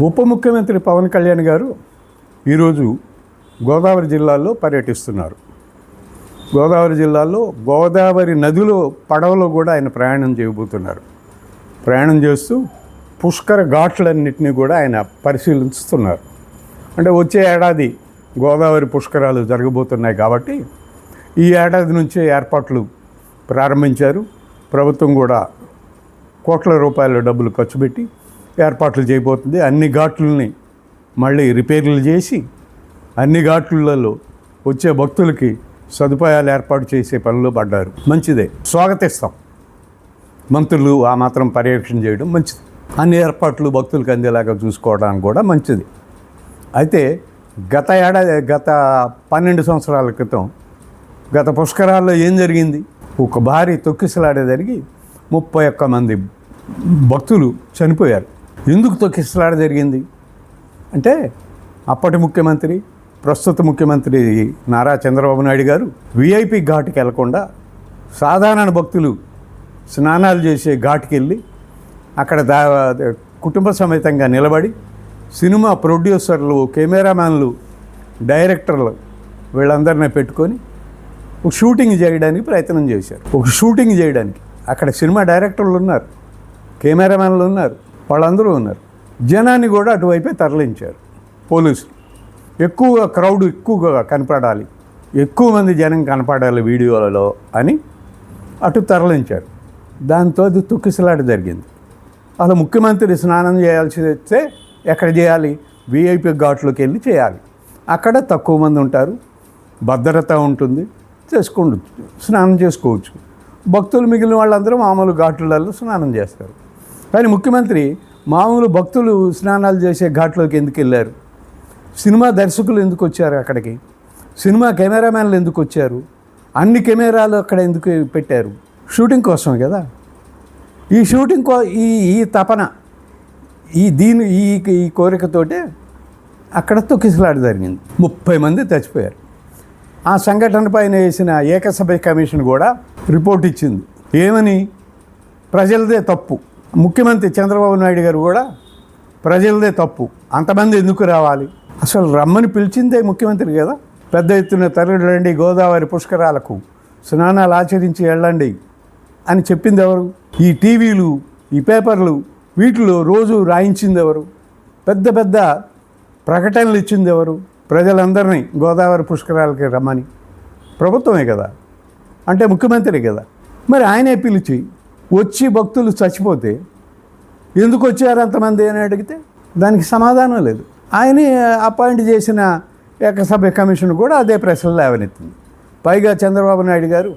ఉప ముఖ్యమంత్రి పవన్ కళ్యాణ్ గారు ఈరోజు గోదావరి జిల్లాలో పర్యటిస్తున్నారు. గోదావరి జిల్లాలో గోదావరి నదిలో పడవలో కూడా ఆయన ప్రయాణం చేయబోతున్నారు. ప్రయాణం చేస్తూ పుష్కర ఘాట్లన్నింటినీ కూడా ఆయన పరిశీలిస్తున్నారు. అంటే వచ్చే ఏడాది గోదావరి పుష్కరాలు జరగబోతున్నాయి కాబట్టి ఈ ఏడాది నుంచే ఏర్పాట్లు ప్రారంభించారు. ప్రభుత్వం కూడా కోట్ల రూపాయల డబ్బులు ఖర్చు పెట్టి ఏర్పాట్లు చేయబోతుంది. అన్ని ఘాట్లని మళ్ళీ రిపేర్లు చేసి అన్ని ఘాట్లలో వచ్చే భక్తులకి సదుపాయాలు ఏర్పాటు చేసే పనిలో పడ్డారు. మంచిదే, స్వాగతిస్తాం. మంత్రులు ఆ మాత్రం పర్యవేక్షణ చేయడం మంచిది. అన్ని ఏర్పాట్లు భక్తులకు అందేలాగా చూసుకోవడానికి కూడా మంచిది. అయితే గత 12 సంవత్సరాల క్రితం గత పుష్కరాల్లో ఏం జరిగింది? ఒక భారీ తొక్కిసలాట జరిగి 31 మంది భక్తులు చనిపోయారు. ఎందుకు తొక్కిసలాట జరిగింది అంటే అప్పటి ముఖ్యమంత్రి, ప్రస్తుత ముఖ్యమంత్రి నారా చంద్రబాబు నాయుడు గారు విఐపి ఘాటుకి వెళ్లకుండా సాధారణ భక్తులు స్నానాలు చేసే ఘాటుకి వెళ్ళి అక్కడ కుటుంబ సమేతంగా నిలబడి సినిమా ప్రొడ్యూసర్లు, కెమెరామ్యాన్లు, డైరెక్టర్లు వీళ్ళందరినీ పెట్టుకొని ఒక షూటింగ్ చేయడానికి ప్రయత్నం చేశారు. ఒక షూటింగ్ చేయడానికి అక్కడ సినిమా డైరెక్టర్లు ఉన్నారు, కెమెరామ్యాన్లు ఉన్నారు, వాళ్ళందరూ ఉన్నారు. జనాన్ని కూడా అటువైపే తరలించారు పోలీసులు. క్రౌడ్ ఎక్కువగా కనపడాలి, ఎక్కువ మంది జనం కనపడాలి వీడియోలలో అని అటు తరలించారు. దాంతో అది తొక్కిసలాట జరిగింది. అసలు ముఖ్యమంత్రి స్నానం చేయాల్సి వస్తే ఎక్కడ చేయాలి? విఐపి ఘాట్లోకి వెళ్ళి చేయాలి. అక్కడ తక్కువ మంది ఉంటారు, భద్రత ఉంటుంది, స్నానం చేసుకోవచ్చు. భక్తులు మిగిలిన వాళ్ళందరూ మామూలు ఘాట్లలో స్నానం చేస్తారు. కానీ ముఖ్యమంత్రి మామూలు భక్తులు స్నానాలు చేసే ఘాట్లోకి ఎందుకు వెళ్ళారు? సినిమా దర్శకులు ఎందుకు వచ్చారు అక్కడికి? సినిమా కెమెరామ్యాన్లు ఎందుకు వచ్చారు? అన్ని కెమెరాలు అక్కడ ఎందుకు పెట్టారు? షూటింగ్ కోసం కదా. ఈ షూటింగ్ ఈ తపన ఈ కోరికతోటే అక్కడ తొక్కిసలాట జరిగింది. 30 మంది చచ్చిపోయారు. ఆ సంఘటన పైన వేసిన ఏకసభ్య కమిషన్ కూడా రిపోర్ట్ ఇచ్చింది. ఏమని? ప్రజలదే తప్పు. ముఖ్యమంత్రి చంద్రబాబు నాయుడు గారు కూడా ప్రజలదే తప్పు, అంతమంది ఎందుకు రావాలి? అసలు రమ్మని పిలిచిందే ముఖ్యమంత్రి కదా. పెద్ద ఎత్తున తరలిరండి, గోదావరి పుష్కరాలకు స్నానాలు ఆచరించి వెళ్ళండి అని చెప్పింది ఎవరు? ఈ టీవీలు, ఈ పేపర్లు, వీటిలో రోజు రాయించింది ఎవరు? పెద్ద పెద్ద ప్రకటనలు ఇచ్చింది ఎవరు? ప్రజలందరినీ గోదావరి పుష్కరాలకి రమ్మని ప్రభుత్వమే కదా, అంటే ముఖ్యమంత్రి కదా. మరి ఆయనే పిలిచి వచ్చి భక్తులు చచ్చిపోతే ఎందుకు వచ్చారు అంతమంది అని అడిగితే దానికి సమాధానం లేదు. ఆయనే అపాయింట్ చేసిన ఏకసభ్య కమిషన్ కూడా అదే ప్రశ్నలు లేవనెత్తింది. పైగా చంద్రబాబు నాయుడు గారు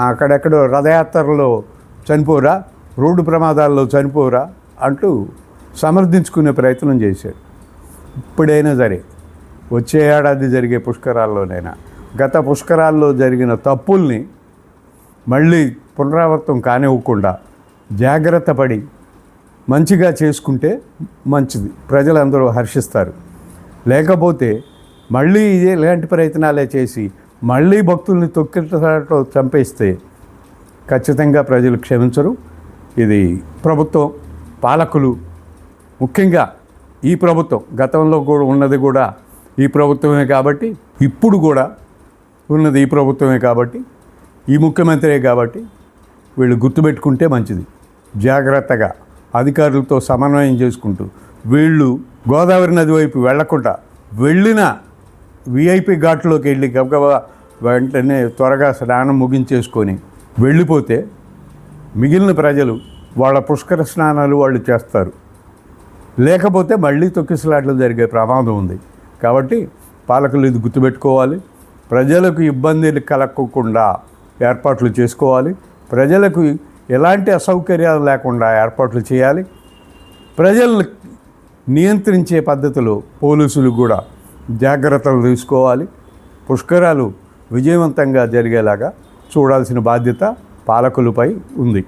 అక్కడెక్కడో రథయాత్రలో చనిపోరా, రోడ్డు ప్రమాదాల్లో చనిపోరా అంటూ సమర్థించుకునే ప్రయత్నం చేశాడు. ఇప్పుడైనా సరే వచ్చే ఏడాది జరిగే పుష్కరాల్లోనైనా గత పుష్కరాల్లో జరిగిన తప్పుల్ని మళ్ళీ పునరావృతం కానివ్వకుండా జాగ్రత్త పడి మంచిగా చేసుకుంటే మంచిది, ప్రజలందరూ హర్షిస్తారు. లేకపోతే మళ్ళీ ఇలాంటి ప్రయత్నాలే చేసి మళ్ళీ భక్తుల్ని తొక్కిసలాటలో చంపేస్తే ఖచ్చితంగా ప్రజలు క్షమించరు. ఇది ప్రభుత్వం, పాలకులు, ముఖ్యంగా ఈ ప్రభుత్వం, గతంలో కూడా ఉన్నది కూడా ఈ ప్రభుత్వమే కాబట్టి, ఇప్పుడు కూడా ఉన్నది ఈ ప్రభుత్వమే కాబట్టి, ఈ ముఖ్యమంత్రే కాబట్టి వీళ్ళు గుర్తుపెట్టుకుంటే మంచిది. జాగ్రత్తగా అధికారులతో సమన్వయం చేసుకుంటూ వీళ్ళు గోదావరి నది వైపు వెళ్లకుండా వెళ్ళిన విఐపి ఘాట్లోకి వెళ్ళి గబగబా వెంటనే త్వరగా స్నానం ముగించేసుకొని వెళ్ళిపోతే మిగిలిన ప్రజలు వాళ్ళ పుష్కర స్నానాలు వాళ్ళు చేస్తారు. లేకపోతే మళ్ళీ తొక్కిసలాట్లు జరిగే ప్రమాదం ఉంది. కాబట్టి పాలకులు ఇది గుర్తుపెట్టుకోవాలి. ప్రజలకు ఇబ్బందులు కలగకుండా ఏర్పాట్లు చేసుకోవాలి. ప్రజలకు ఎలాంటి అసౌకర్యాలు లేకుండా ఏర్పాట్లు చేయాలి. ప్రజలను నియంత్రించే పద్ధతిలో పోలీసులు కూడా జాగ్రత్తలు తీసుకోవాలి. పుష్కరాలు విజయవంతంగా జరిగేలాగా చూడాల్సిన బాధ్యత పాలకులపై ఉంది.